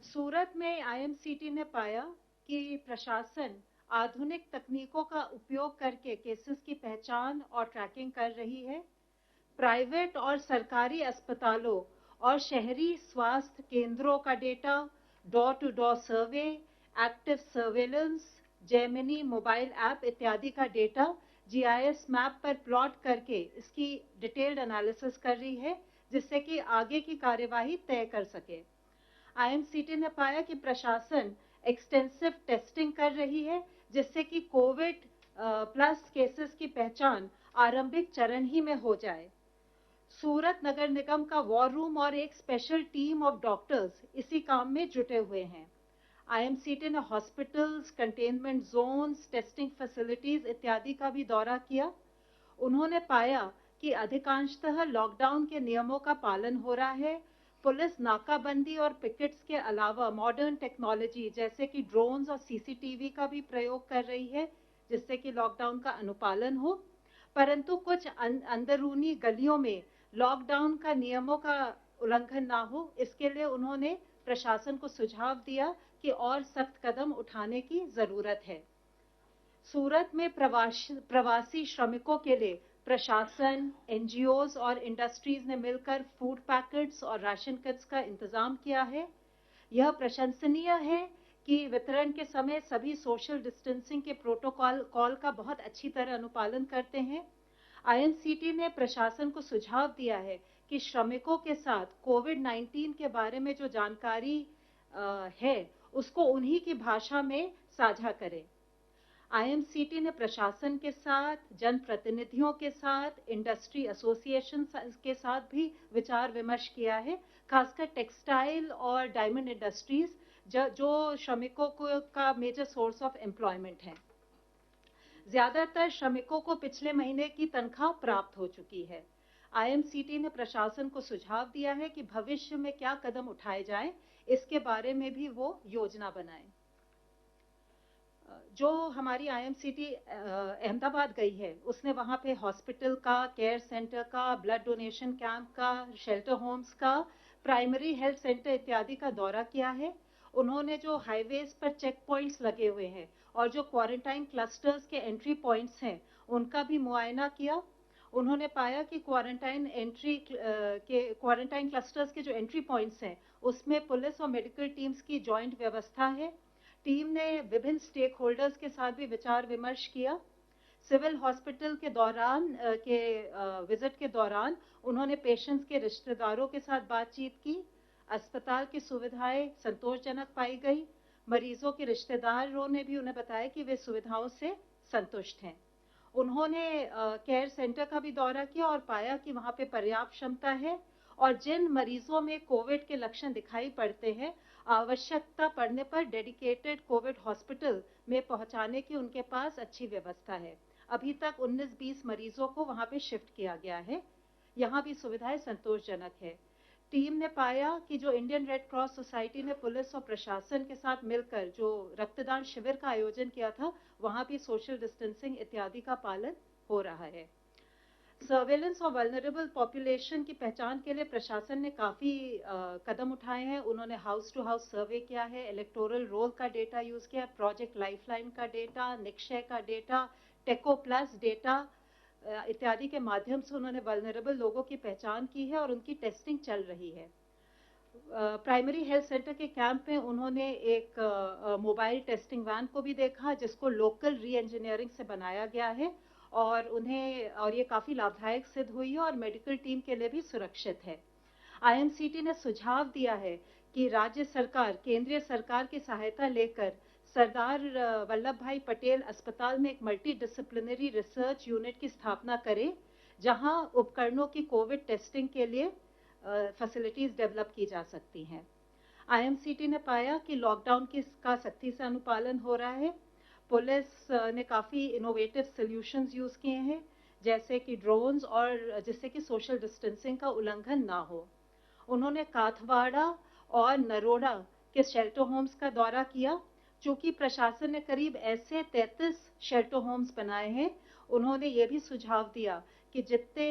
सूरत में आईएमसीटी ने पाया कि प्रशासन आधुनिक तकनीकों का उपयोग करके केसेस की पहचान और ट्रैकिंग कर रही है। प्राइवेट और सरकारी अस्पतालों और शहरी स्वास्थ्य केंद्रों का data, door to door survey, active surveillance, Gemini mobile app इत्यादि का डेटा जीआईएस मैप पर प्लॉट करके इसकी डिटेल्ड एनालिसिस कर रही है, जिससे कि आगे की कार्यवाही तय कर सके। आईएमसीटी ने पाया कि प्रशासन एक्सटेंसिव टेस्टिंग कर रही है, जिससे कि कोविड प्लस केसेस की पहचान आरंभिक चरण ही में हो जाए। सूरत नगर निगम का वॉर रूम और एक स्पेशल टीम ऑफ डॉक्टर्स इसी काम में जुटे हुए हैं। आईएमसीटी ने hospitals, containment zones, testing facilities इत्यादि का भी दौरा किया। उन्होंने पाया कि अधिकांशतः लॉकडाउन के नियमों का पालन हो रहा है। पुलिस नाकाबंदी और पिकेट्स के अलावा मॉडर्न टेक्नोलॉजी जैसे कि ड्रोन्स और सीसीटीवी का भी प्रयोग कर रही है, जिससे कि लॉकडाउन का अनुपालन हो। परंतु कुछ अंदरूनी गलियों में लॉकडाउन का नियमों का उल्लंघन ना हो, इसके लिए उन्होंने प्रशासन को सुझाव दिया कि और सख्त कदम उठाने की जरूरत है। सूरत में प्रवासी श्रमिकों के लिए प्रशासन, एनजीओज और इंडस्ट्रीज ने मिलकर फूड पैकेट्स और राशन किट्स का इंतजाम किया है। यह प्रशंसनीय है कि वितरण के समय सभी सोशल डिस्टेंसिंग के प्रोटोकॉल का बहुत अच्छी तरह अनुपालन करते हैं। आईएनसीटी ने प्रशासन को सुझाव दिया है कि श्रमिकों के साथ कोविड-19 के बारे में जो जानकारी है, उसको उन्हीं की भाषा में साझा करें। आईएमसीटी ने प्रशासन के साथ, जनप्रतिनिधियों के साथ, इंडस्ट्री एसोसिएशन के साथ भी विचार विमर्श किया है, खासकर टेक्सटाइल और डायमंड इंडस्ट्रीज जो श्रमिकों का मेजर सोर्स ऑफ एम्प्लॉयमेंट है। ज्यादातर श्रमिकों को पिछले महीने की तनख्वाह प्राप्त हो चुकी है। आईएमसीटी ने प्रशासन को सुझाव दिया है कि भविष्य में क्या कदम उठाए जाएं, इसके बारे में भी वो योजना बनाएं। जो हमारी आईएमसीटी अहमदाबाद गई है, उसने वहां पे हॉस्पिटल का, केयर सेंटर का, ब्लड डोनेशन कैंप का, शेल्टर होम्स का, प्राइमरी हेल्थ सेंटर इत्यादि का दौरा किया है। उन्होंने जो हाईवेज पर चेक पॉइंट्स लगे हुए हैं और जो क्वारंटाइन क्लस्टर्स के एंट्री पॉइंट्स हैं, उनका भी मुआयना किया। उन्होंने पाया कि क्वारंटाइन क्लस्टर्स के जो एंट्री पॉइंट्स हैं, उसमें पुलिस और मेडिकल टीम्स की जॉइंट व्यवस्था है। टीम ने विभिन्न स्टेक होल्डर्स के साथ भी विचार विमर्श किया। सिविल हॉस्पिटल के विजिट के दौरान उन्होंने पेशेंट्स के रिश्तेदारों के साथ बातचीत की। अस्पताल की सुविधाएं संतोषजनक पाई गई। मरीजों के रिश्तेदारों ने भी उन्हें बताया कि वे सुविधाओं से संतुष्ट हैं। उन्होंने केयर सेंटर का भी दौरा किया और पाया कि वहां पे पर्याप्त क्षमता है और जिन मरीजों में कोविड के लक्षण दिखाई पड़ते हैं, आवश्यकता पड़ने पर डेडिकेटेड कोविड हॉस्पिटल में पहुंचाने की उनके पास अच्छी व्यवस्था है। अभी तक 19-20 मरीजों को वहां पे शिफ्ट किया गया है। यहाँ भी सुविधाएं संतोषजनक है। टीम ने पाया कि जो इंडियन रेड क्रॉस सोसाइटी ने पुलिस और प्रशासन के साथ मिलकर जो रक्तदान शिविर का आयोजन किया था, वहां भी सोशल डिस्टेंसिंग इत्यादि का पालन हो रहा है। सर्वेलेंस और वल्नरेबल पॉपुलेशन की पहचान के लिए प्रशासन ने काफी कदम उठाए हैं। उन्होंने हाउस टू हाउस सर्वे किया है, इलेक्टोरल रोल का डेटा यूज किया, प्रोजेक्ट लाइफलाइन का डेटा, निक्षय का डेटा, टेको प्लस डेटा इत्यादि के माध्यम से उन्होंने वल्नरेबल लोगों की पहचान की है और उनकी टेस्टिंग चल रही है। प्राइमरी हेल्थ सेंटर के कैंप में उन्होंने एक मोबाइल टेस्टिंग वैन को भी देखा, जिसको लोकल री इंजीनियरिंग से बनाया गया है और ये काफी लाभदायक सिद्ध हुई है और मेडिकल टीम के लिए भी सुरक्षित है। आईएमसीटी ने सुझाव दिया है कि राज्य सरकार केंद्रीय सरकार की सहायता लेकर सरदार वल्लभ भाई पटेल अस्पताल में एक मल्टी डिसिप्लिनरी रिसर्च यूनिट की स्थापना करे, जहां उपकरणों की कोविड टेस्टिंग के लिए फैसिलिटीज डेवलप की जा सकती हैं। आईएमसीटी ने पाया कि लॉकडाउन का सख्ती से अनुपालन हो रहा है। पुलिस ने काफी इनोवेटिव सॉल्यूशंस यूज किए हैं, जैसे कि ड्रोन्स, और जिससे कि सोशल डिस्टेंसिंग का उल्लंघन ना हो। उन्होंने काथवाड़ा और नरोड़ा के शेल्टर होम्स का दौरा किया। चूंकि प्रशासन ने करीब ऐसे 33 शेल्टर होम्स बनाए हैं, उन्होंने ये भी सुझाव दिया कि जितने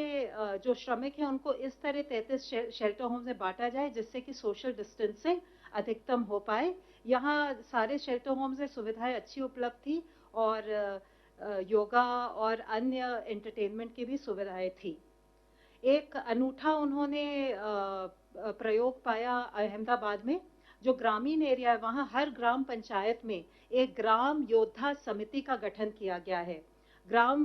जो श्रमिक हैं उनको इस तरह 33 शेल्टर होम्स में बांटा जाए जिससे कि सोशल डिस्टेंसिंग अधिकतम हो पाए। यहाँ सारे शेल्टर होम्स में सुविधाएं अच्छी उपलब्ध थी और योगा और अन्य एंटरटेनमेंट की भी सुविधाएं थी। एक अनूठा उन्होंने प्रयोग पाया अहमदाबाद में, जो ग्रामीण एरिया है वहाँ हर ग्राम पंचायत में एक ग्राम योद्धा समिति का गठन किया गया है। ग्राम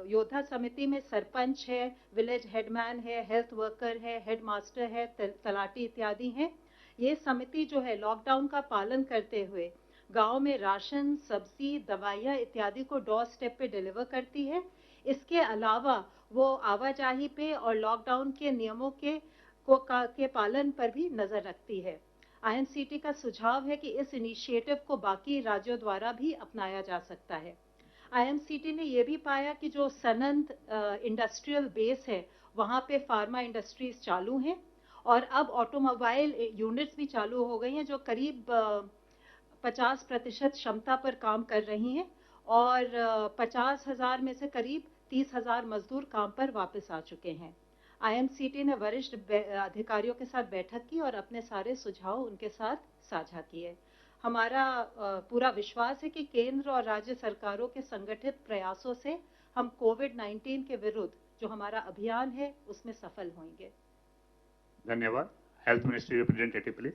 योद्धा समिति में सरपंच है, विलेज हेडमैन है, हेल्थ वर्कर है, हेडमास्टर है, तलाटी इत्यादि हैं। ये समिति जो है लॉकडाउन का पालन करते हुए गांव में राशन, सब्जी, दवाइयाँ इत्यादि को डोर स्टेप पे डिलीवर करती है। इसके अलावा वो आवाजाही पे और लॉकडाउन के नियमों के पालन पर भी नजर रखती है। आईएनसीटी का सुझाव है कि इस इनिशिएटिव को बाकी राज्यों द्वारा भी अपनाया जा सकता है। आईएमसीटी ने यह भी पाया कि जो सनंद इंडस्ट्रियल बेस है वहां पे फार्मा इंडस्ट्रीज चालू हैं और अब ऑटोमोबाइल यूनिट्स भी चालू हो गई हैं जो करीब 50% क्षमता पर काम कर रही हैं और 50,000 में से करीब 30,000 मजदूर काम पर वापस आ चुके हैं। आईएमसीटी ने वरिष्ठ अधिकारियों के साथ बैठक की और अपने सारे सुझाव उनके साथ साझा किए। हमारा पूरा विश्वास है कि केंद्र और राज्य सरकारों के संगठित प्रयासों से हम कोविड-19 के विरुद्ध जो हमारा अभियान है उसमें सफल होंगे। धन्यवाद। Health ministry representative please.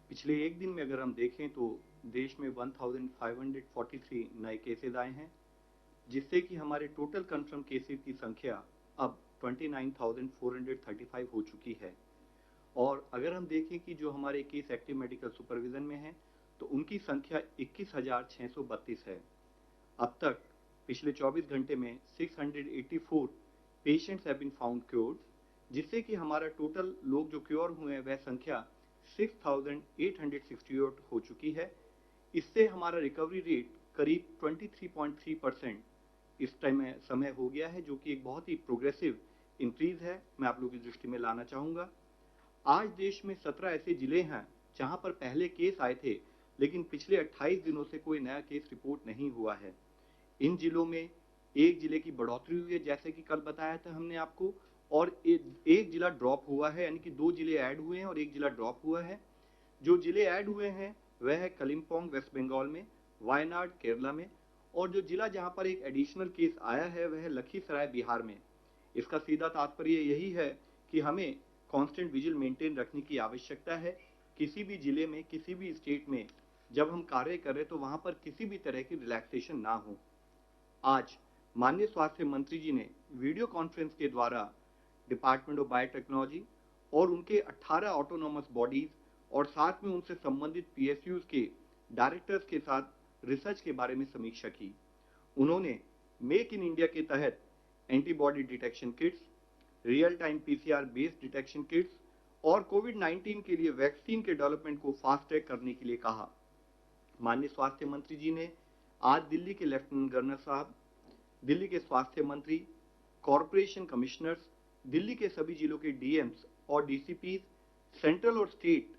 पिछले एक दिन में अगर हम देखें तो देश में 1543 नए केसेस आए हैं, जिससे कि हमारे टोटल कंफर्म केसेस की संख्या अब 29,435 हो चुकी है। और अगर हम देखें कि जो हमारे केस एक्टिव मेडिकल सुपरविजन में हैं तो उनकी संख्या 21,632 है। अब तक पिछले 24 घंटे में 684 patients have been found cured, जिससे कि हमारा टोटल लोग जो क्योर हुए हैं वह संख्या 6,868 हो चुकी है। इससे हमारा रिकवरी रेट करीब 23.3% इस टाइम में समय हो गया है, जो कि एक बहुत ही प्रोग्रेसिव इंक्रीज है। मैं आप लोगों की दृष्टि में लाना चाहूँगा। आज देश में 17 ऐसे जिले हैं जहां पर पहले केस आए थे लेकिन पिछले 28 दिनों से कोई नया केस रिपोर्ट नहीं हुआ है। इन जिलों में एक जिले की बढ़ोतरी हुई है, जैसे कि कल बताया था हमने आपको, और एक जिला ड्रॉप हुआ है, यानी कि 2 जिले ऐड हुए हैं और एक जिला ड्रॉप हुआ है। जो जिले ऐड हुए हैं वह है कलिम्पोंग वेस्ट बंगाल में, वायनाड केरला में, और जो जिला जहां पर एक एडिशनल केस आया है वह है लखीसराय बिहार में। इसका सीधा तात्पर्य यही है कि हमें कांस्टेंट विजिल मेंटेन रखने की आवश्यकता है। किसी भी जिले में, किसी भी स्टेट में जब हम कार्य करें तो वहां पर किसी भी तरह की रिलैक्सेशन ना हो। आज माननीय स्वास्थ्य मंत्री जी ने वीडियो कॉन्फ्रेंस के द्वारा डिपार्टमेंट ऑफ बायोटेक्नोलॉजी और उनके 18 ऑटोनॉमस बॉडीज और साथ में उनसे संबंधित पीएसयूज के डायरेक्टर्स के साथ रिसर्च के बारे में समीक्षा की। उन्होंने मेक इन इंडिया के तहत antibody detection kits, real time PCR based detection kits और कोविड-19 के लिए वैक्सीन के डेवलपमेंट को फास्ट ट्रैक करने के लिए कहा। माननीय स्वास्थ्य मंत्री जी ने आज दिल्ली के लेफ्टिनेंट गवर्नर साहब, दिल्ली के स्वास्थ्य मंत्री, कॉरपोरेशन कमिश्नर्स, दिल्ली के सभी जिलों के डीएम्स और डीसीपीज, सेंट्रल और स्टेट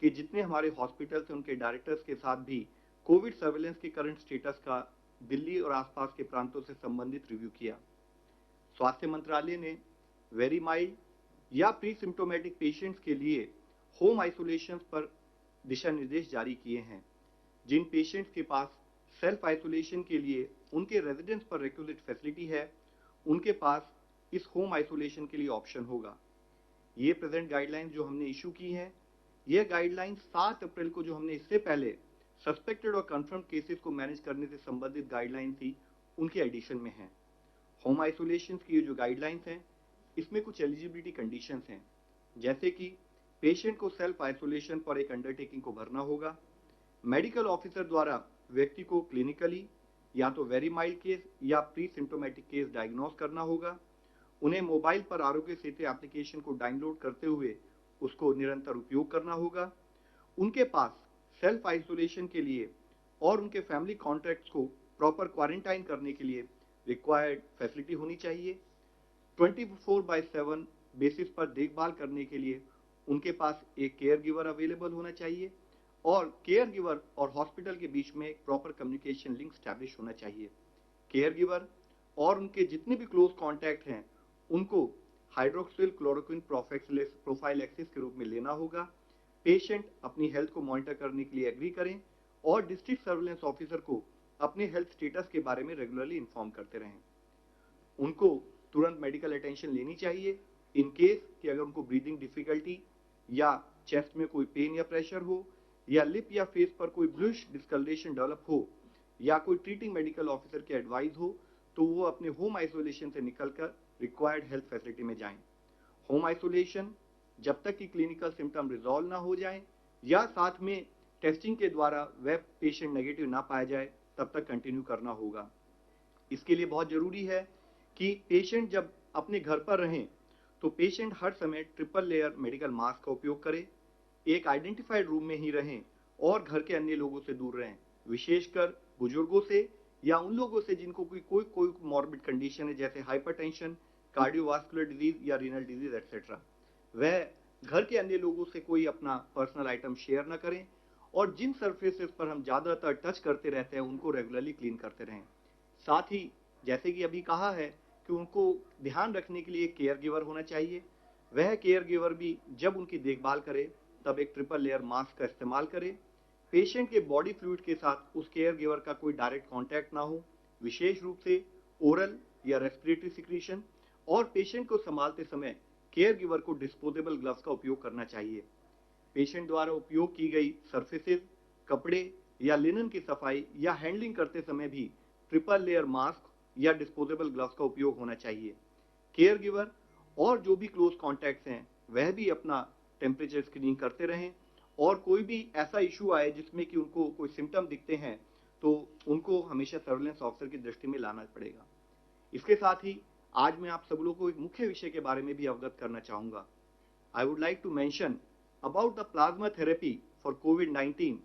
के जितने हमारे हॉस्पिटल्स हैं उनके डायरेक्टर्स के साथ भी कोविड सर्वेलेंस के करंट स्टेटस का दिल्ली और आसपास के प्रांतों से संबंधित रिव्यू किया। स्वास्थ्य मंत्रालय ने वेरी माइल्ड या प्री सिम्टोमेटिक पेशेंट्स के लिए होम आइसोलेशन पर दिशा निर्देश जारी किए हैं। जिन पेशेंट्स के पास सेल्फ आइसोलेशन के लिए उनके रेजिडेंस पर रिक्विजिट फैसिलिटी है, उनके पास इस होम आइसोलेशन के लिए ऑप्शन होगा। ये प्रेजेंट गाइडलाइंस जो हमने इशू की हैं, यह गाइडलाइंस 7 अप्रैल को जो हमने इससे पहले सस्पेक्टेड और कंफर्म केसेस को मैनेज करने से संबंधित गाइडलाइन थी, उनके एडिशन में है। होम आइसोलेशन की ये जो गाइडलाइंस हैं, इसमें कुछ एलिजिबिलिटी कंडीशंस हैं, जैसे कि पेशेंट को सेल्फ आइसोलेशन पर एक अंडरटेकिंग को भरना होगा। मेडिकल ऑफिसर द्वारा व्यक्ति को क्लिनिकली या तो वेरी माइल्ड केस या प्री सिम्टोमेटिक केस डायग्नोस करना होगा। उन्हें मोबाइल पर आरोग्य सेतु एप्लीकेशन को डाउनलोड करते हुए उसको निरंतर उपयोग करना होगा। उनके पास सेल्फ आइसोलेशन के लिए और उनके फैमिली कॉन्टैक्ट्स को प्रॉपर क्वारंटाइन करने के लिए रिक्वायर्ड फैसिलिटी होनी चाहिए। 24/7 बेसिस पर देखभाल करने के लिए उनके पास एक केयर गिवर अवेलेबल होना चाहिए और केयर गिवर और हॉस्पिटल के बीच में एक प्रॉपर कम्युनिकेशन लिंक स्टैब्लिश होना चाहिए। केयर गिवर और उनके जितने भी क्लोज कॉन्टैक्ट हैं उनको हाइड्रोक्सिल क्लोरोक्विन प्रोफाइलैक्सिस के रूप में लेना होगा। पेशेंट अपनी हेल्थ को मॉनिटर करने के लिए एग्री करें और डिस्ट्रिक्ट सर्विलेंस ऑफिसर को अपने हेल्थ स्टेटस के बारे में रेगुलरली इन्फॉर्म करते रहें। उनको तुरंत मेडिकल अटेंशन लेनी चाहिए इन केस कि अगर उनको ब्रीदिंग डिफिकल्टी या चेस्ट में कोई पेन या प्रेशर हो या लिप या फेस पर कोई ब्लूइश डिस्कलरेशन डेवलप हो या कोई ट्रीटिंग मेडिकल ऑफिसर की एडवाइस हो तो वो अपने होम आइसोलेशन से निकलकर रिक्वायर्ड हेल्थ फैसिलिटी में जाएं। होम आइसोलेशन जब तक कि क्लिनिकल सिम्टम रिजॉल्व ना हो जाए या साथ में टेस्टिंग के द्वारा वह पेशेंट नेगेटिव ना पाया जाए तब तक कंटिन्यू करना होगा। इसके लिए बहुत जरूरी है कि पेशेंट जब अपने घर पर रहें तो पेशेंट हर समय ट्रिपल लेयर मेडिकल मास्क का उपयोग करे, एक आइडेंटिफाइड रूम में ही रहें और घर के अन्य लोगों से दूर रहें, विशेषकर बुजुर्गों से या उन लोगों से जिनको कोई मॉर्बिड कंडीशन है जैसे हाइपरटेंशन, कार्डियोवास्कुलर डिजीज या रीनल डिजीज एक्सेट्रा। वह घर के अन्य लोगों से कोई अपना पर्सनल आइटम शेयर ना करें और जिन सरफेसेस पर हम ज्यादातर टच करते रहते हैं उनको रेगुलरली क्लीन करते रहें। साथ ही जैसे कि अभी कहा है कि उनको ध्यान रखने के लिए एक केयर गिवर होना चाहिए। वह केयर गिवर भी जब उनकी देखभाल करे तब एक ट्रिपल लेयर मास्क का इस्तेमाल करे। पेशेंट के बॉडी फ्लूइड के साथ उस केयर गिवर का कोई डायरेक्ट कांटेक्ट ना हो, विशेष रूप से ओरल या रेस्पिरेटरी सिक्रीशन, और पेशेंट को संभालते समय केयर गिवर को डिस्पोजेबल ग्लव्स का उपयोग करना चाहिए। पेशेंट द्वारा उपयोग की गई सरफेसेस, कपड़े या लिनन की सफाई या हैंडलिंग करते समय भी ट्रिपल लेयर मास्क या डिस्पोजेबल ग्लव्स का उपयोग होना चाहिए। केयर गिवर और जो भी क्लोज कॉन्टैक्ट्स हैं वह भी अपना टेम्परेचर स्क्रीनिंग करते रहें और कोई भी ऐसा इशू आए जिसमें कि उनको कोई सिम्टम दिखते हैं तो उनको हमेशा सर्विलेंस ऑफिसर की दृष्टि में लाना पड़ेगा। इसके साथ ही आज मैं आप सब लोगों को एक मुख्य विषय के बारे में भी अवगत करना चाहूंगा। I would like to mention about the plasma therapy for कोविड-19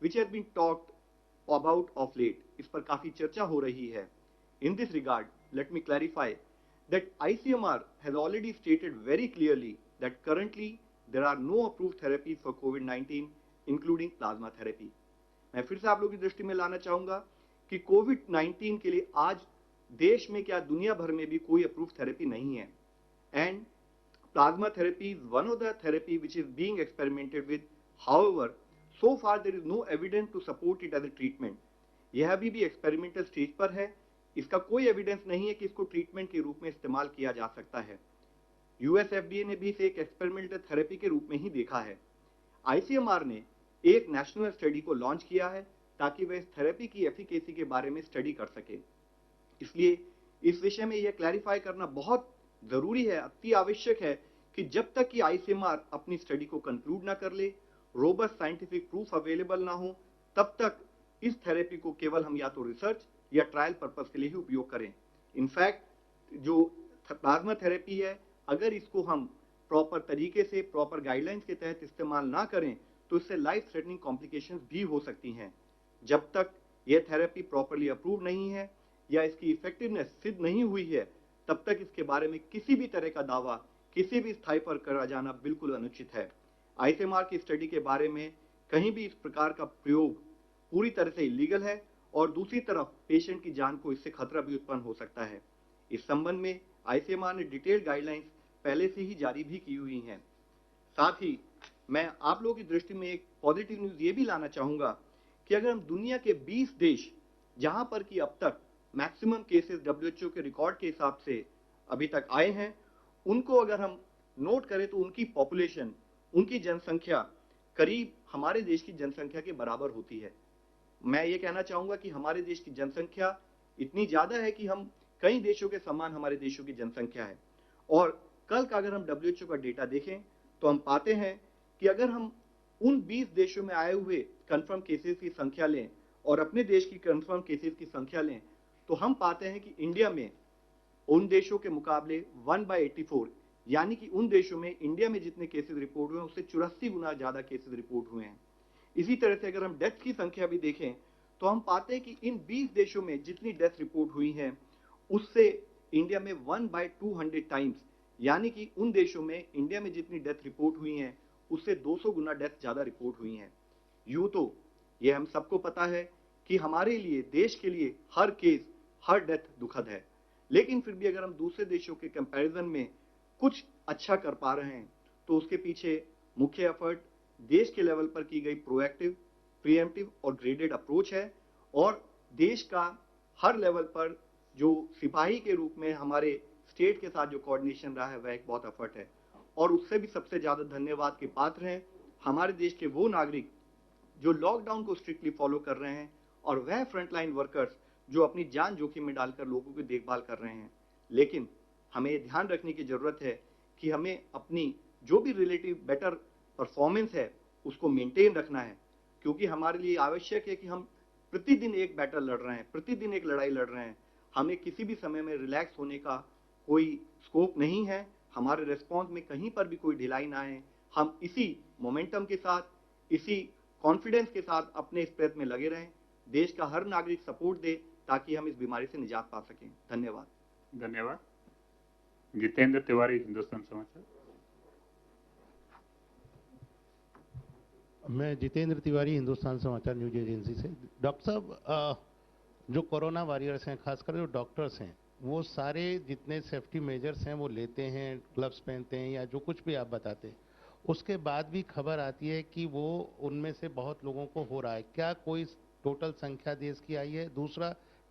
which has been talked about of late. इस पर काफी चर्चा हो रही है। In this regard, let me clarify that ICMR has already stated very clearly that currently there are no approved therapies for COVID-19, including plasma therapy. मैं फिर से आप लोगों की दृष्टि में लाना चाहूंगा कि कोविड-19 के लिए आज देश में क्या दुनिया भर में भी कोई अप्रूव्ड थेरेपी नहीं है। And plasma therapy is one of the therapy which is being experimented with. However, so far there is no evidence to support it as a treatment. यह अभी भी एक्सपेरिमेंटल स्टेज पर है। इसका कोई एविडेंस नहीं है कि इसको ट्रीटमेंट के रूप में इस्तेमाल किया जा सकता है। यूएस एफडीए ने भी इसे एक एक्सपेरिमेंटल थेरेपी के रूप में ही देखा है। आईसीएमआर ने एक नेशनल स्टडी को लॉन्च किया है ताकि वह इस थेरेपी की एफिकेसी के बारे में स्टडी कर सके। इसलिए इस विषय में यह क्लैरिफाई करना बहुत जरूरी है, अति आवश्यक है कि जब तक कि आईसीएमआर अपनी स्टडी को कंक्लूड ना कर ले, रोबस्ट साइंटिफिक प्रूफ अवेलेबल ना हो, तब तक इस थेरेपी को केवल हम या तो रिसर्च या ट्रायल पर्पस के लिए ही उपयोग करें। इनफैक्ट जो प्लाज्मा थेरेपी है, अगर इसको हम प्रॉपर तरीके से प्रॉपर गाइडलाइंस के तहत इस्तेमाल ना करें तो इससे लाइफ थ्रेटनिंग कॉम्प्लिकेशंस भी हो सकती हैं। जब तक यह थेरेपी प्रॉपरली अप्रूव नहीं है या इसकी इफेक्टिवनेस सिद्ध नहीं हुई है, तब तक इसके बारे में किसी भी तरह का दावा किसी भी स्थाई पर करा जाना बिल्कुल अनुचित है। आईसीएमआर की स्टडी के बारे में कहीं भी इस प्रकार का प्रयोग पूरी तरह से इलीगल है और दूसरी तरफ पेशेंट की जान को इससे खतरा भी उत्पन्न हो सकता है। इस संबंध में आईसीएमआर ने डिटेल्ड गाइडलाइंस पहले से ही जारी भी की हुई हैं। साथ ही मैं आप लोगों की दृष्टि में एक पॉजिटिव न्यूज ये भी लाना चाहूंगा कि अगर हम दुनिया के 20 देश जहां पर कि अब तक मैक्सिमम केसेस डब्ल्यूएचओ के रिकॉर्ड के हिसाब से अभी तक आए हैं, उनको अगर हम नोट करें तो उनकी पॉपुलेशन, उनकी जनसंख्या करीब हमारे देश की जनसंख्या के बराबर होती है। मैं ये कहना चाहूंगा कि हमारे देश की जनसंख्या इतनी ज्यादा है कि हम कई देशों के समान हमारे देशों की जनसंख्या है। और कल का अगर हम डब्ल्यूएचओ का डेटा देखें तो हम पाते हैं कि अगर हम उन 20 देशों में आए हुए कंफर्म केसेस की संख्या लें और अपने देश की कंफर्म केसेस की संख्या लें तो हम पाते हैं कि इंडिया में उन देशों के मुकाबले 1/84, यानी कि उन देशों में इंडिया में जितने केसेस रिपोर्ट हुए उससे 84 गुना ज्यादा केसेस रिपोर्ट हुए हैं। इसी तरह से अगर हम डेथ की संख्या भी देखें तो हम पाते हैं कि इन 20 देशों में जितनी डेथ रिपोर्ट हुई हैं उससे इंडिया में 1/200 टाइम्स, यानी कि उन देशों में इंडिया में जितनी डेथ रिपोर्ट हुई हैं उससे 200 गुना डेथ ज्यादा रिपोर्ट हुई हैं। यूं तो यह हम सबको पता है कि हमारे लिए, देश के लिए हर केस, हर डेथ दुखद है, लेकिन फिर भी अगर हम दूसरे देशों के कंपैरिजन में कुछ अच्छा कर पा रहे हैं तो उसके पीछे मुख्य एफर्ट देश के लेवल पर की गई प्रोएक्टिव, प्रीएम्प्टिव और ग्रेडेड अप्रोच है, और देश का हर लेवल पर जो सिपाही के रूप में हमारे स्टेट के साथ जो कोऑर्डिनेशन रहा है वह एक बहुत एफर्ट है। और उससे भी सबसे ज्यादा धन्यवाद के पात्र हैं हमारे देश के वो नागरिक जो लॉकडाउन को स्ट्रिक्टली फॉलो कर रहे हैं, और वह फ्रंटलाइन वर्कर्स जो अपनी जान जोखिम में डालकर लोगों की देखभाल कर रहे हैं। लेकिन हमें ये ध्यान रखने की जरूरत है कि हमें अपनी जो भी रिलेटिव बेटर परफॉर्मेंस है उसको मेंटेन रखना है, क्योंकि हमारे लिए आवश्यक है कि हम प्रतिदिन एक बैटल लड़ रहे हैं, प्रतिदिन एक लड़ाई लड़ रहे हैं। हमें किसी भी समय में रिलैक्स होने का कोई स्कोप नहीं है। हमारे रिस्पॉन्स में कहीं पर भी कोई ढिलाई ना आए। हम इसी मोमेंटम के साथ, इसी कॉन्फिडेंस के साथ अपने इस प्रयत्न में लगे रहें। देश का हर नागरिक सपोर्ट दे ताकि हम इस बीमारी से निजात पा सकें। धन्यवाद। धन्यवाद। जितेंद्र तिवारी, हिंदुस्तान समाचार। मैं जितेंद्र तिवारी, हिंदुस्तान समाचार न्यूज एजेंसी से। डॉक्टर साहब, जो कोरोना वॉरियर्स हैं, खासकर जो डॉक्टर्स हैं, वो सारे जितने सेफ्टी मेजर्स हैं वो लेते हैं, ग्लव्स पहनते हैं या जो कुछ भी आप बताते हैं, उसके बाद भी खबर आती है कि वो उनमें से बहुत लोगों को हो रहा है। क्या कोई टोटल संख्या देश की आई है? दूसरा,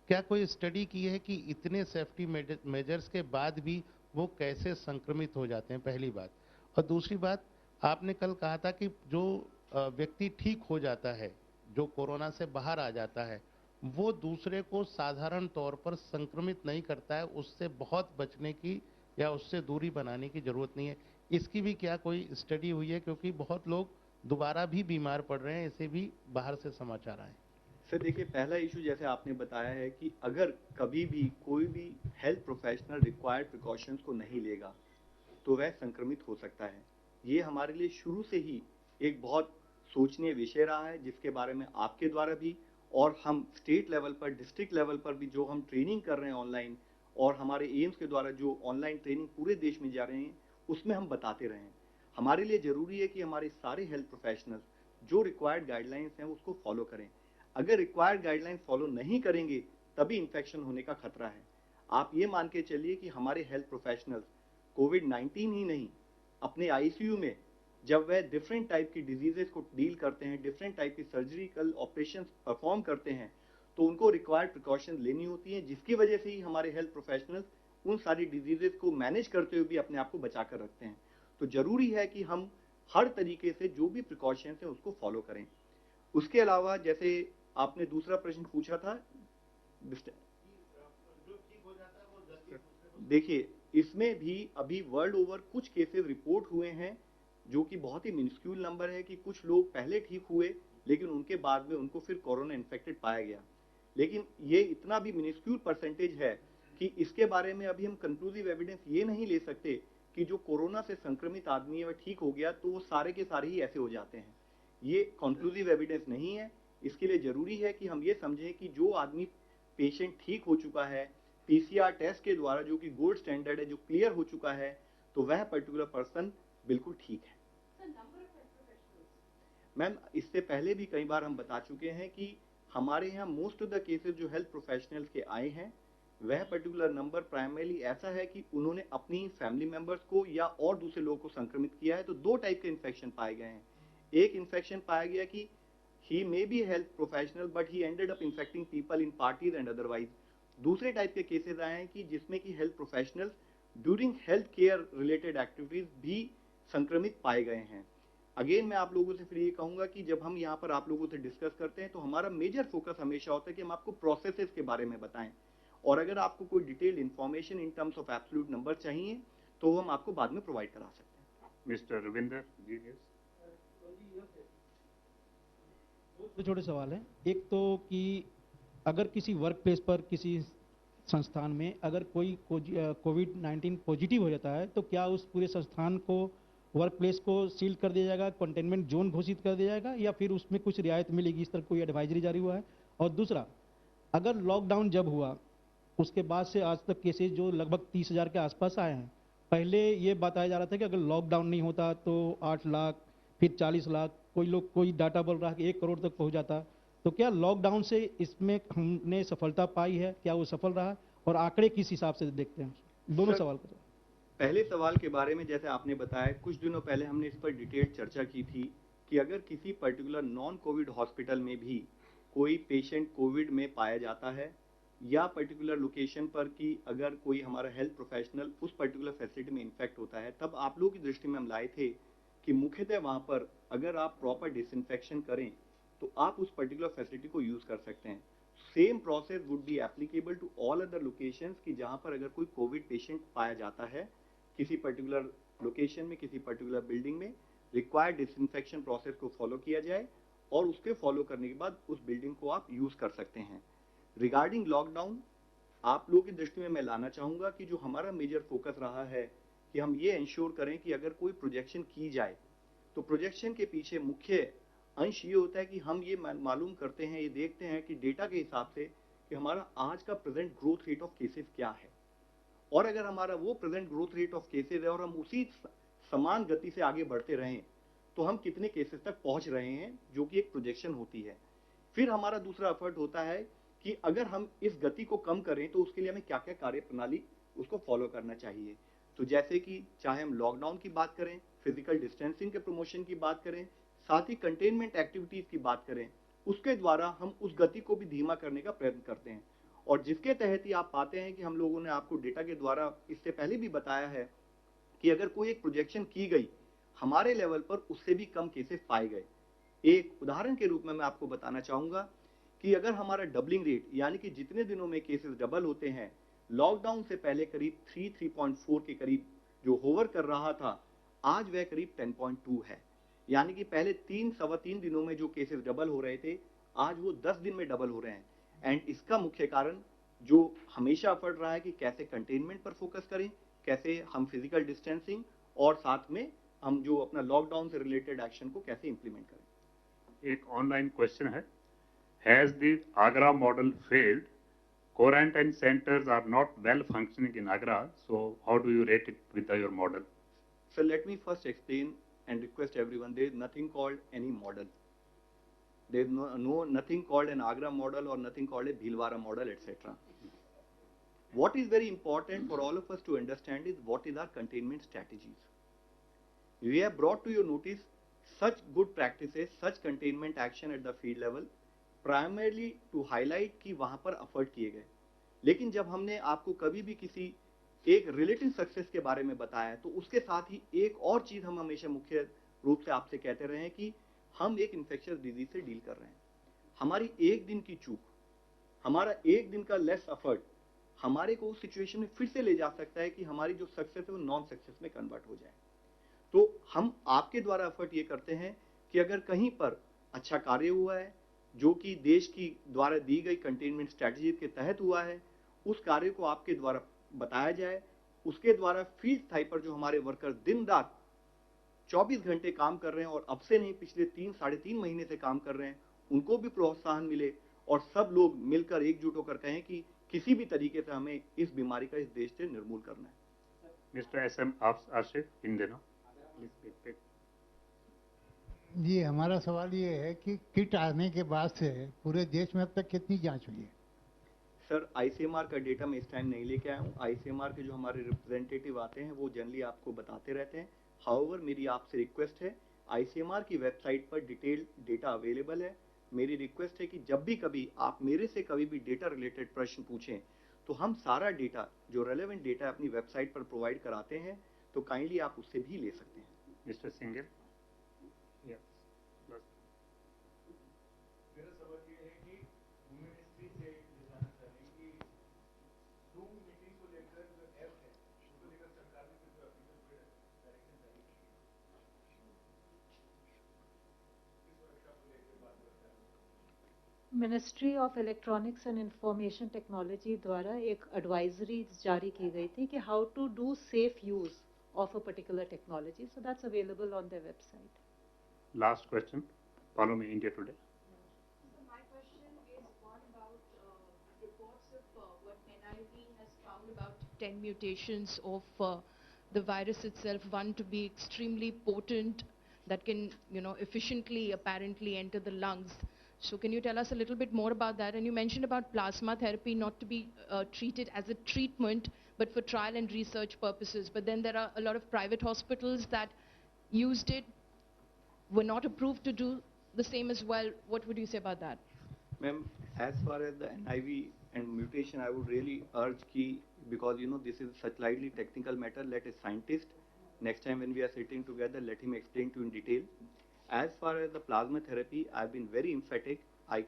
क्या कोई स्टडी की है कि इतने सेफ्टी मेजर्स के बाद भी वो कैसे संक्रमित हो जाते हैं? पहली बात। और दूसरी बात, आपने कल कहा था कि जो व्यक्ति ठीक हो जाता है, जो कोरोना से बाहर आ जाता है, वो दूसरे को साधारण तौर पर संक्रमित नहीं करता है, उससे बहुत बचने की या उससे दूरी बनाने की जरूरत नहीं है। इसकी भी क्या कोई स्टडी हुई है? क्योंकि बहुत लोग दोबारा भी बीमार पड़ रहे हैं, इसे भी बाहर से समाचार आए। सर देखिए, पहला इशू जैसे आपने बताया है कि अगर कभी भी कोई भी हेल्थ प्रोफेशनल रिक्वायर्ड प्रिकॉशंस को नहीं लेगा तो वह संक्रमित हो सकता है। ये हमारे लिए शुरू से ही एक बहुत सोचनीय विषय रहा है, जिसके बारे में आपके द्वारा भी और हम स्टेट लेवल पर, डिस्ट्रिक्ट लेवल पर भी जो हम ट्रेनिंग कर रहे हैं ऑनलाइन, और हमारे एम्स के द्वारा जो ऑनलाइन ट्रेनिंग पूरे देश में जा रहे हैं, उसमें हम बताते रहे हैं। हमारे लिए जरूरी है कि हमारे सारे हेल्थ प्रोफेशनल्स जो रिक्वायर्ड गाइडलाइंस हैं उसको फॉलो करें। अगर रिक्वायर्ड गाइडलाइंस फॉलो नहीं करेंगे तभी इन्फेक्शन होने का खतरा है। आप ये मान के चलिए कि हमारे हेल्थ प्रोफेशनल्स कोविड-19 ही नहीं, अपने आईसीयू में जब वह डिफरेंट टाइप की डिजीजेस को डील करते हैं, डिफरेंट टाइप की सर्जिकल ऑपरेशन परफॉर्म करते हैं, तो उनको रिक्वायर्ड प्रिकॉशन लेनी होती है, जिसकी वजह से ही हमारे हेल्थ प्रोफेशनल्स उन सारी डिजीजेस को मैनेज करते हुए भी अपने आप को बचा कर रखते हैं। तो जरूरी है कि हम हर तरीके से जो भी प्रिकॉशंस हैं उसको फॉलो करें। उसके अलावा जैसे आपने दूसरा प्रश्न पूछा था, देखिए इसमें भी अभी वर्ल्ड ओवर कुछ केसेस रिपोर्ट हुए हैं जो कि बहुत ही मिनिस्क्यूल नंबर है, कि कुछ लोग पहले ठीक हुए लेकिन उनके बाद में उनको फिर कोरोना इन्फेक्टेड पाया गया। लेकिन ये इतना भी मिनिस्क्यूल परसेंटेज है कि इसके बारे में अभी हम कंक्लूसिव एविडेंस ये नहीं ले सकते कि जो कोरोना से संक्रमित आदमी है वह ठीक हो गया तो वो सारे के सारे ही ऐसे हो जाते हैं। ये कंक्लूसिव एविडेंस नहीं है। इसके लिए जरूरी है कि हम ये समझें कि जो आदमी पेशेंट ठीक हो चुका है, पीसीआर टेस्ट के द्वारा जो कि गोल्ड स्टैंडर्ड है, जो क्लियर हो चुका है, तो वह पर्टिकुलर पर्सन बिल्कुल ठीक है। मैम, इससे पहले भी कई बार हम बता चुके हैं कि हमारे यहाँ मोस्ट ऑफ द केसेस जो हेल्थ प्रोफेशनल्स के आए हैं, वह पर्टिकुलर नंबर प्राइमरीली ऐसा है कि उन्होंने अपनी फैमिली मेंबर्स को या और दूसरे लोगों को संक्रमित किया है। तो दो टाइप के इन्फेक्शन पाए गए हैं। एक इन्फेक्शन पाया गया कि he may be a health professional but he ended up infecting people in parties and otherwise। दूसरे टाइप के केसेस आए हैं कि जिसमें कि health professionals during health care related activities भी संक्रमित पाए गए हैं। अगेन मैं आप लोगों से फिर ये कहूंगा कि जब हम यहाँ पर आप लोगों से डिस्कस करते हैं तो हमारा मेजर फोकस हमेशा होता है कि हम आपको प्रोसेसेस के बारे में बताएं, और अगर आपको कोई detail information in terms of absolute number चाहिए तो हम आपको बाद में प्रोवाइड करा सकते हैं। मिस्टर रविंदर जी। छोटे छोटे सवाल हैं। एक तो कि अगर किसी वर्क प्लेस पर, किसी संस्थान में अगर कोई कोविड-19 पॉजिटिव हो जाता है तो क्या उस पूरे संस्थान को, वर्क प्लेस को सील कर दिया जाएगा, कंटेनमेंट जोन घोषित कर दिया जाएगा, या फिर उसमें कुछ रियायत मिलेगी? इस तरह कोई एडवाइजरी जारी हुआ है? और दूसरा, अगर लॉकडाउन जब हुआ उसके बाद से आज तक केसेज जो लगभग 30,000 के आसपास आए हैं, पहले ये बताया जा रहा था कि अगर लॉकडाउन नहीं होता तो 8 लाख, फिर 40 लाख, कोई डाटा बोल रहा है कि 1 करोड़ तक पहुंच जाता। तो क्या लॉकडाउन से इसमें हमने सफलता पाई है? क्या वो सफल रहा? और आंकड़े किस हिसाब से देखते हैं? दोनों सर, सवाल का जवाब। पहले सवाल के बारे में जैसे आपने बताया, कुछ दिनों पहले हमने इस पर डिटेल चर्चा की थी कि अगर किसी पर्टिकुलर नॉन कोविड हॉस्पिटल में भी कोई पेशेंट कोविड में पाया जाता है या पर्टिकुलर लोकेशन पर कि अगर कोई हमारा हेल्थ प्रोफेशनल उस पर्टिकुलर फैसिलिटी में इन्फेक्ट होता है, तब आप लोगों की दृष्टि में हम लाए थे कि मुख्यतः वहां पर अगर आप प्रॉपर डिसइंफेक्शन करें तो आप उस पर्टिकुलर फैसिलिटी को यूज कर सकते हैं। Same process would be applicable to all other locations कि जहां पर अगर कोई कोविड पेशेंट पाया जाता है किसी पर्टिकुलर लोकेशन में, किसी पर्टिकुलर बिल्डिंग में, रिक्वायर्ड डिसइंफेक्शन प्रोसेस को फॉलो किया जाए और उसके फॉलो करने के बाद उस बिल्डिंग को आप यूज कर सकते हैं। रिगार्डिंग लॉकडाउन, आप लोगों की दृष्टि में मैं लाना चाहूंगा कि जो हमारा मेजर फोकस रहा है कि हम ये इंश्योर करें कि अगर कोई प्रोजेक्शन की जाए तो प्रोजेक्शन के पीछे मुख्य अंश ये होता है कि हम ये मालूम करते हैं, ये देखते हैं कि डेटा के हिसाब से कि हमारा आज का present growth rate of cases क्या है, और अगर हमारा वो present growth rate of cases है और हम उसी समान गति से आगे बढ़ते रहें तो हम कितने केसेस तक पहुंच रहे हैं, जो कि एक प्रोजेक्शन होती है। फिर हमारा दूसरा एफर्ट होता है कि अगर हम इस गति को कम करें तो उसके लिए हमें क्या क्या कार्य प्रणाली उसको फॉलो करना चाहिए। तो जैसे कि चाहे हम लॉकडाउन की बात करें, फिजिकल डिस्टेंसिंग के प्रमोशन की बात करें, साथ ही कंटेनमेंट एक्टिविटीज की बात करें, उसके द्वारा हम उस गति को भी धीमा करने का प्रयत्न करते हैं। और जिसके तहत ही आप पाते हैं कि हम लोगों ने आपको डेटा के द्वारा इससे पहले भी बताया है कि अगर कोई एक प्रोजेक्शन की गई हमारे लेवल पर उससे भी कम केसेस पाए गए। एक उदाहरण के रूप में मैं आपको बताना चाहूंगा कि अगर हमारा डबलिंग रेट यानी कि जितने दिनों में केसेस डबल होते हैं, लॉकडाउन से पहले करीब 3.4 के करीब जो होवर कर रहा था, आज वह करीब 10.2 है। यानी कि पहले 3-3.25 दिनों में जो केसेस डबल हो रहे थे, आज वो 10 दिन में डबल हो रहे हैं। एंड इसका मुख्य कारण जो हमेशा एफर्ट रहा है कि कैसे कंटेनमेंट पर फोकस करें, कैसे हम फिजिकल डिस्टेंसिंग और साथ में हम जो अपना लॉकडाउन से रिलेटेड एक्शन को कैसे इंप्लीमेंट करें। एक ऑनलाइन क्वेश्चन है, has the Agra model failed? Quarantine centers are not well functioning in Agra, so how do you rate it with your model? So let me first explain and request everyone, there is nothing called any model. There is nothing called an Agra model or nothing called a Bhilwara model, etc. What is very important for all of us to understand is what is our containment strategies. We have brought to your notice such good practices, such containment action at the field level, primarily to highlight कि वहां पर effort किए गए। लेकिन जब हमने आपको कभी भी किसी एक रिलेटिव सक्सेस के बारे में बताया तो उसके साथ ही एक और चीज हम हमेशा मुख्य रूप से आपसे कहते रहे हैं कि हम एक इन्फेक्शियस डिजीज से डील कर रहे हैं। हमारी एक दिन की चूक, हमारा एक दिन का लेस एफर्ट हमारे को उस सिचुएशन में फिर से ले जा सकता है कि हमारी जो सक्सेस है वो नॉन सक्सेस में कन्वर्ट हो जाए। तो हम आपके द्वारा एफर्ट ये करते हैं कि अगर कहीं पर अच्छा कार्य हुआ है जो कि देश की द्वारा दी गई कंटेनमेंट स्ट्रेटजी के तहत हुआ है, उस कार्य को आपके द्वारा बताया जाए। उसके द्वारा फील्ड स्थाई पर जो हमारे वर्कर दिन रात 24 घंटे काम कर रहे हैं और अब से नहीं पिछले 3-3.5 महीने से काम कर रहे हैं, उनको भी प्रोत्साहन मिले और सब लोग मिलकर एकजुट होकर कहें कि किसी भी तरीके से हमें इस बीमारी का इस देश से निर्मूल करना है। मिस्टर SM आशिफ, इन दिनों जी, हमारा सवाल ये है कि किट आने के बाद से पूरे देश में अब तक कितनी जांच हुई है? सर, ICMR का डेटा मैं इस टाइम नहीं लेके आया हूँ। ICMR के जो हमारे रिप्रेजेंटेटिव आते हैं वो जनरली आपको बताते रहते हैं। हाउएवर मेरी आपसे रिक्वेस्ट है, ICMR की वेबसाइट पर डिटेल डेटा अवेलेबल है। मेरी रिक्वेस्ट है कि जब भी कभी आप मेरे से कभी भी डेटा रिलेटेड प्रश्न पूछें तो हम सारा डेटा जो रेलेवेंट डेटा अपनी वेबसाइट पर प्रोवाइड कराते हैं, तो काइंडली आप उससे भी ले सकते हैं। Mister single. मेरा सवाल ये है कि होम मिनिस्ट्री से जानना चाहें कि जूम मीटिंग को लेकर जो ऐप है उसको लेकर सरकार ने कुछ ऑफिशियल डायरेक्शन जारी की है, इस सुरक्षा को लेकर बात करता है। Ministry of electronics and information technology द्वारा एक एडवाइजरी जारी की गई थी कि how to do safe use of a particular technology, so that's available on their website. Last question, follow me India Today. My question is one about reports of what NIV has found about 10 mutations of the virus itself, one to be extremely potent that can, efficiently apparently enter the lungs. So can you tell us a little bit more about that? And you mentioned about plasma therapy not to be treated as a treatment, but for trial and research purposes. But then there are a lot of private hospitals that used it, were not approved to do the same as well. What would you say about that? Ma'am, as far as the NIV and mutation, I would really urge key, because this is such slightly technical matter, let a scientist, next time when we are sitting together, let him explain to you in detail. As far as the plasma therapy, I've been very emphatic. I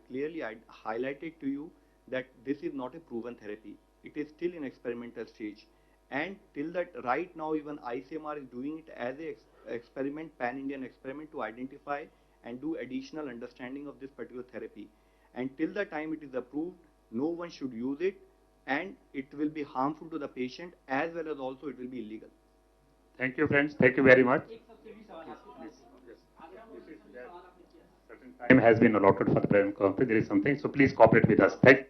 highlighted to you that this is not a proven therapy. It is still in experimental stage. And till that, right now, even ICMR is doing it as a experiment, pan-Indian experiment, to identify and do additional understanding of this particular therapy. And till the time it is approved, no one should use it, and it will be harmful to the patient as well as also it will be illegal. Thank you, friends. Thank you very much. Certain time has been allotted for the present conference. There is something, so please cooperate with us. Thank you.